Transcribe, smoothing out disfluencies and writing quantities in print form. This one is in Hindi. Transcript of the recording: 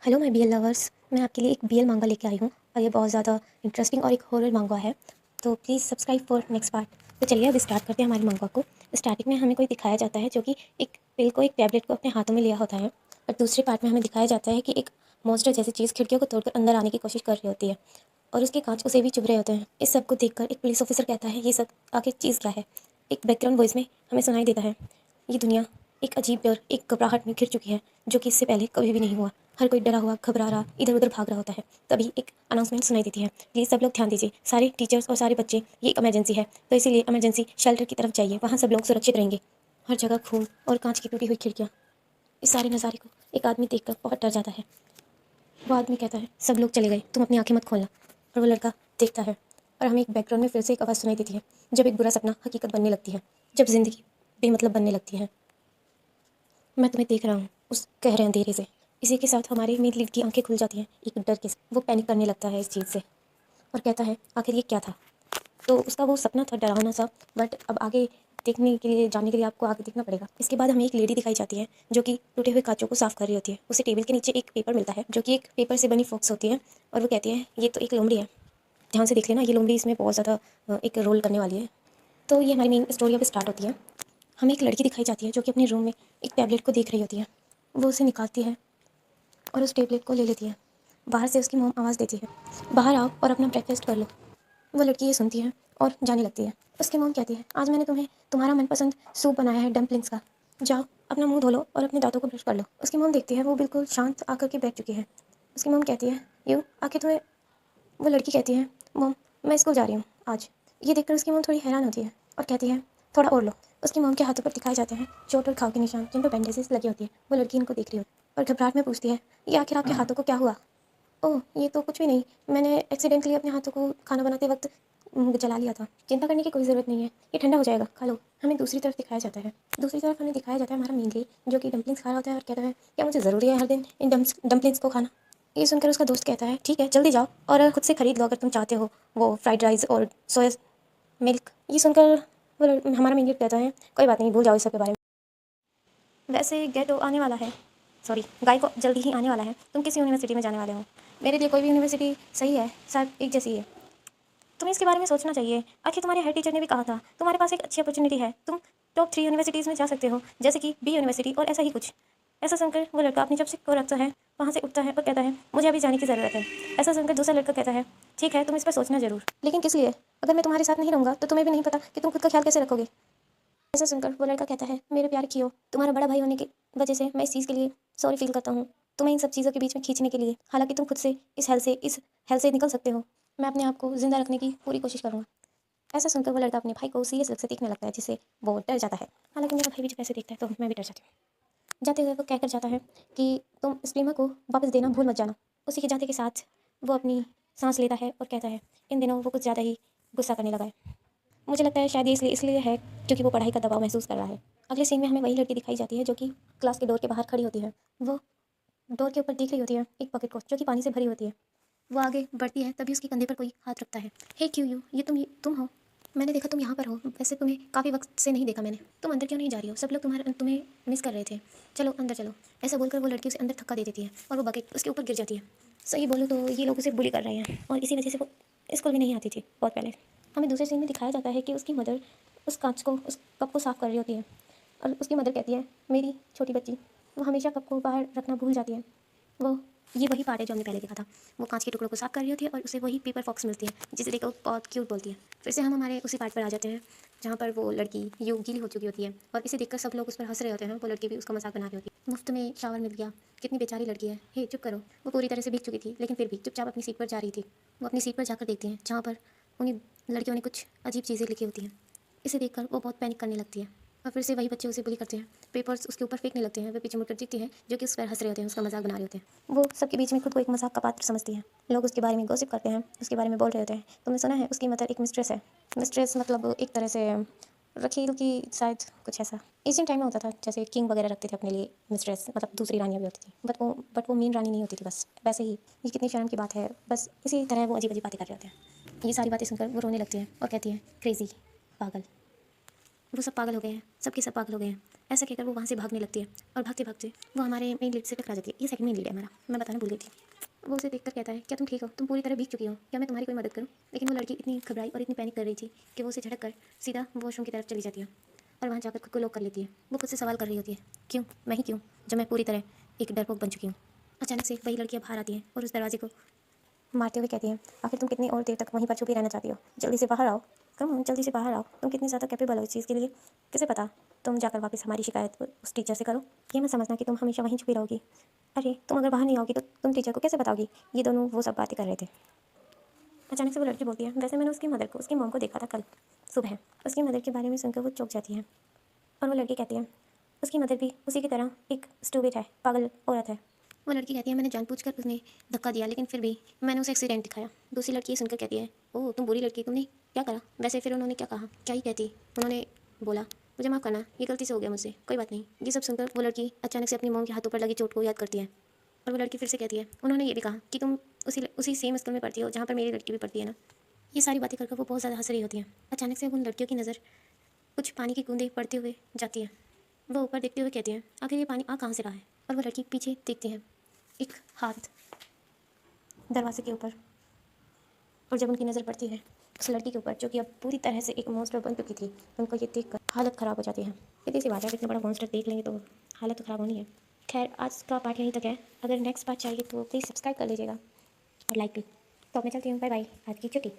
हेलो माय बीएल लवर्स, मैं आपके लिए एक बीएल मांगा लेके आई हूँ और ये बहुत ज़्यादा इंटरेस्टिंग और एक हॉरर मांगा है। तो please subscribe for next part. तो चलिए अब स्टार्ट करते हैं हमारे मांगा को। स्टार्टिंग में हमें कोई दिखाया जाता है जो कि एक पिल को, एक टैबलेट को अपने हाथों में लिया होता है, और दूसरे पार्ट में हमें दिखाया जाता है कि एक मॉन्स्टर जैसी चीज़ खिड़कियों को तोड़कर अंदर आने की कोशिश कर रही होती है और उसके कांच उसे भी चुभ रहे होते हैं। इस सब को देखकर एक पुलिस ऑफिसर कहता है, ये सब आखिर चीज़ क्या है। एक बैकग्राउंड वॉइस में हमें सुनाई देता है, ये दुनिया एक अजीब डर, एक घबराहट में घिर चुकी है जो कि इससे पहले कभी भी नहीं हुआ। हर कोई डरा हुआ, घबरा रहा, इधर उधर भाग रहा होता है। तभी एक अनाउंसमेंट सुनाई देती है, प्लीज़ सब लोग ध्यान दीजिए, सारे टीचर्स और सारे बच्चे, ये इमरजेंसी है, तो इसीलिए इमरजेंसी शेल्टर की तरफ जाइए, वहाँ सब लोग सुरक्षित रहेंगे। हर जगह खून और कांच की टूटी हुई खिड़कियाँ। इस सारे नज़ारे को एक आदमी देखकर बहुत डर जाता है। वो आदमी कहता है, सब लोग चले गए, तुम अपनी आंखें मत खोलना। और वो लड़का देखता है और हमें एक बैकग्राउंड में फिर से एक आवाज़ सुनाई देती है, जब एक बुरा सपना हकीकत बनने लगती है, जब जिंदगी बेमतलब बनने लगती है। मैं तुम्हें देख रहा हूँ, उस गहरे अंधेरे से। इसी के साथ हमारी मेन लीड की आंखें खुल जाती हैं एक डर के साथ। वो पैनिक करने लगता है इस चीज़ से और कहता है, आखिर ये क्या था। तो उसका वो सपना था डरावना सा, बट अब आगे देखने के लिए, जानने के लिए आपको आगे देखना पड़ेगा। इसके बाद हमें एक लेडी दिखाई जाती है जो कि टूटे हुए कांचों को साफ कर रही होती है। उसे टेबल के नीचे एक पेपर मिलता है जो कि एक पेपर से बनी फॉक्स होती है, और वो कहती है, ये तो एक लोमड़ी है, ध्यान से देख लेना, ये लोमड़ी इसमें बहुत ज़्यादा एक रोल करने वाली है। तो ये हमारी मेन स्टोरी अब स्टार्ट होती है। हमें एक लड़की दिखाई जाती है जो कि अपने रूम में एक टैबलेट को देख रही होती है। वो उसे निकालती है और उस टेबलेट को ले लेती है। बाहर से उसकी मॉम आवाज़ देती है, बाहर आओ और अपना ब्रेकफास्ट कर लो। वो लड़की ये सुनती है और जाने लगती है। उसकी मॉम कहती है, आज मैंने तुम्हें तुम्हारा मनपसंद सूप बनाया है, डम्पलिंग्स का, जाओ अपना मुंह धो लो और अपने दांतों को ब्रश कर लो। उसकी मॉम देखती है, वो बिल्कुल शांत आकर के बैठ चुकी है। उसकी मॉम कहती है, यू आके तुम्हें। वो लड़की कहती है, मॉम मैं स्कूल जा रही हूँ आज। ये देखकर उसकी मॉम थोड़ी हैरान होती है और कहती है, थोड़ा और लो। उसकी मॉम के हाथों पर दिखाए जाते हैं चोट और घाव के निशान, जिन पर बैंडेजेस लगी होती है। वो लड़की इनको देख रही होती है और घबराहट में पूछती है, ये आखिर आपके हाथों को क्या हुआ। ओह, ये तो कुछ भी नहीं, मैंने एक्सीडेंटली अपने हाथों को खाना बनाते वक्त जला लिया था। चिंता करने की कोई ज़रूरत नहीं है, ये ठंडा हो जाएगा, खा लो। हमें दूसरी तरफ दिखाया जाता है, दूसरी तरफ हमें दिखाया जाता है हमारा मीनली, जो कि डम्पलिंग्स खा रहा होता है और कहता है, क्या मुझे ज़रूरी है हर दिन इन डम्पलिंग्स को खाना। ये सुनकर उसका दोस्त कहता है, ठीक है जल्दी जाओ और खुद से खरीद लो अगर तुम चाहते हो वो फ्राइड राइस और सोया मिल्क। ये सुनकर हमारा मीनली कहता है, कोई बात नहीं, भूल जाओ इस सब के बारे में। वैसे गेटो आने वाला है, सॉरी गाय को जल्दी ही आने वाला है, तुम किस यूनिवर्सिटी में जाने वाले हो। मेरे लिए कोई भी यूनिवर्सिटी सही है, सब एक जैसी है। तुम्हें इसके बारे में सोचना चाहिए, आखिर तुम्हारे हेड टीचर ने भी कहा था, तुम्हारे पास एक अच्छी अपॉर्चुनिटी है, तुम टॉप 3 यूनिवर्सिटीज़ में जा सकते हो, जैसे कि बी यूनिवर्सिटी और ऐसा ही कुछ। ऐसा सुनकर वो लड़का अपनी चपस्टिक को रखता है, वहाँ से उठता है और कहता है, मुझे अभी जाने की ज़रूरत है। ऐसा सुनकर दूसरा लड़का कहता है, ठीक है तुम इस पर सोचना ज़रूर, लेकिन किस लिए, अगर मैं तुम्हारे साथ नहीं रहूँगा तो तुम्हें भी नहीं पता कि तुम खुद का ख्याल कैसे रखोगे। ऐसा सुनकर वो लड़का कहता है, मेरे प्यार कियो, तुम्हारा बड़ा भाई होने की वजह से मैं इस चीज़ के लिए सॉरी फील करता हूँ, तुम्हें इन सब चीज़ों के बीच में खींचने के लिए। हालांकि तुम खुद से इस हेल से निकल सकते हो, मैं अपने आप को जिंदा रखने की पूरी कोशिश करूँगा। ऐसा सुनकर वो लड़का अपने भाई को सीरियस लुक से देखने लगता है, जिससे वो डर जाता है। हालांकि मेरा भाई भी जब ऐसे देखता है तो मैं भी डर जाती हूँ। जाते हुए वो कहकर जाता है कि तुम स्ट्रीमर को वापस देना भूल मत जाना। उसी के जाते के साथ वो अपनी सांस लेता है और कहता है, इन दिनों वो कुछ ज़्यादा ही गुस्सा करने लगा है। मुझे लगता है शायद ये इसलिए है क्योंकि वो पढ़ाई का दबाव महसूस कर रहा है। अगले सीन में हमें वही लड़की दिखाई जाती है जो कि क्लास के डोर के बाहर खड़ी होती है। वो डोर के ऊपर देख रही होती है एक बकेट को जो कि पानी से भरी होती है। वो आगे बढ़ती है, तभी उसके कंधे पर कोई हाथ रखता है। हे क्यों यू, ये तुम हो। मैंने देखा तुम यहाँ पर हो, वैसे तुम्हें काफ़ी वक्त से नहीं देखा मैंने। तुम अंदर क्यों नहीं जा रही हो, सब लोग तुम्हें मिस कर रहे थे, चलो अंदर चलो। ऐसा बोलकर वो लड़की उसे अंदर धक्का दे देती है और वो बकेट उसके ऊपर गिर जाती है। सही बोलूँ तो ये लोग उसे बुली कर रहे हैं और इसी वजह से वो स्कूल भी नहीं आती थी बहुत पहले। हमें दूसरे सीन में दिखाया जाता है कि उसकी मदर उस कप को साफ़ कर रही होती है और उसकी मदर कहती है, मेरी छोटी बच्ची, वो हमेशा कप को बाहर रखना भूल जाती है। वो ये वही पार्ट है जो हमने पहले देखा था। वो कांच के टुकड़ों को साफ कर रही होती है और उसे वही पेपर फॉक्स मिलती है, जिसे देखकर वो बहुत क्यूट बोलती है। फिर से हम हमारे उसी पार्ट पर आ जाते हैं जहाँ पर वो लड़की यूं गीली हो चुकी होती है और इसे देखकर सब लोग उस पर हंस रहे होते हैं। वो लड़की भी उसका मजाक बना रही होती है, मुफ्त में शावर मिल गया, कितनी बेचारी लड़की है, हे चुप करो। वो पूरी तरह से भीग चुकी थी लेकिन फिर भी चुपचाप अपनी सीट पर जा रही थी। वो अपनी सीट पर जाकर देखती हैं जहाँ पर उन्हीं लड़कियों ने कुछ अजीब चीज़ें लिखी होती हैं। इसे देखकर वो बहुत पैनिक करने लगती है और फिर से वही बच्चे उसे बुली करते हैं, पेपर्स उसके ऊपर फेंकने लगते हैं। वे पीछे मुड़कर दिखती है जो कि उस पर हंस रहे होते हैं, उसका मजाक बना रहे होते हैं। वो सबके बीच में खुद को एक मजाक का पात्र समझती है। लोग उसके बारे में गॉसिप करते हैं, उसके बारे में बोल रहे होते हैं, तुमने सुना है उसकी मदर एक मिस्ट्रेस है। मिस्ट्रेस मतलब एक तरह से रखील की, शायद कुछ ऐसा एशियन टाइम में होता था, जैसे किंग वगैरह रखते थे अपने लिए मिस्ट्रेस, मतलब दूसरी रानियाँ भी होती थी, बट वो मेन रानी नहीं होती थी। बस वैसे ही ये कितनी शर्म की बात है, बस इसी तरह वो अजीब अजीब बातें कर रहे होते हैं। ये सारी बातें सुनकर वो रोने लगती है और कहती है, क्रेजी, पागल। वो सब पागल हो गए हैं, सबके सब पागल हो गए हैं। ऐसा कहकर वो वहाँ से भागने लगती है और भागते भागते वो हमारे मेन लीड से टकरा जाती है। ये सेकंड मेन लीड है हमारा, मैं बताना भूल गई थी। वो उसे देखकर कहता है, क्या तुम ठीक हो? तुम पूरी तरह भीग चुकी हो, क्या मैं तुम्हारी कोई मदद करूँ? लेकिन वो लड़की इतनी घबराई और इतनी पैनिक कर रही थी कि वो उसे झटक कर सीधा वॉशरूम की तरफ चली जाती है और वहाँ जाकर खुद को लॉक कर लेती है। वो खुद से सवाल कर रही होती है, क्यों, मैं ही क्यों, जब मैं पूरी तरह एक डरपोक बन चुकी हूँ। अचानक से वही लड़कियाँ बाहर आती हैं और उस दरवाजे को मारते हुए कहती हैं, आखिर तुम कितनी और देर तक वहीं पर छुपी रहना चाहती हो? जल्दी से बाहर आओ, कम जल्दी से बाहर आओ। तुम कितनी ज़्यादा कैपेबल हो इस चीज़ के लिए, किसे पता। तुम जाकर वापस हमारी शिकायत उस टीचर से करो। ये मत समझना कि तुम हमेशा वहीं छुपी रहोगी। अरे तुम अगर बाहर नहीं आओगी तो तुम टीचर को कैसे बताओगी? ये दोनों वो सब बातें कर रहे थे। अचानक से वो लड़की बोलती है, वैसे मैंने उसकी मदर को, उसकी मॉम को देखा था कल सुबह। उसकी मदर के बारे में सुनकर वो चौंक जाती है और वो लड़की कहती है, उसकी मदर भी उसी की तरह एक स्टूपिड है, पागल औरत है। वो लड़की कहती है, मैंने जानबूझकर उसने धक्का दिया, लेकिन फिर भी मैंने उसे एक्सीडेंट दिखाया। दूसरी लड़की ये सुनकर कहती है, ओह तुम बुरी लड़की, तुमने क्या करा? वैसे फिर उन्होंने क्या कहा, क्या ही कहती? उन्होंने बोला, मुझे माफ़ करना, ये गलती से हो गया मुझसे, कोई बात नहीं। ये सब सुनकर वो लड़की अचानक से अपनी मॉम के हाथों पर लगी चोट को याद करती है और वो लड़की फिर से कहती है, उन्होंने ये भी कहा कि तुम उसी सेम स्कूल में पढ़ती हो जहाँ पर मेरी लड़की भी पढ़ती है ना। ये सारी बातें कर वो बहुत ज़्यादा हंस रही होती हैं। अचानक से उन लड़कियों की नज़र कुछ पानी की बूंदें पड़ते हुए जाती है। वो ऊपर देखते हुए कहती हैं, आखिर ये पानी आ कहाँ से रहा है? और वो लड़की पीछे देखती है, एक हाथ दरवाजे के ऊपर। और जब उनकी नज़र पड़ती है उस लड़की के ऊपर जो कि अब पूरी तरह से एक मॉन्स्टर बन चुकी थी, उनको ये देखकर हालत ख़राब हो जाती है। सीधी सी बात है, इतना बड़ा मॉन्स्टर देख लेंगे तो हालत तो ख़राब होनी है। खैर आज का पार्ट यहीं तक है। अगर नेक्स्ट पार्ट चाहिए तो प्लीज़ सब्सक्राइब कर लीजिएगा और लाइक भी। तो अब मैं चलती हूँ, बाय बाय, आज की छुट्टी।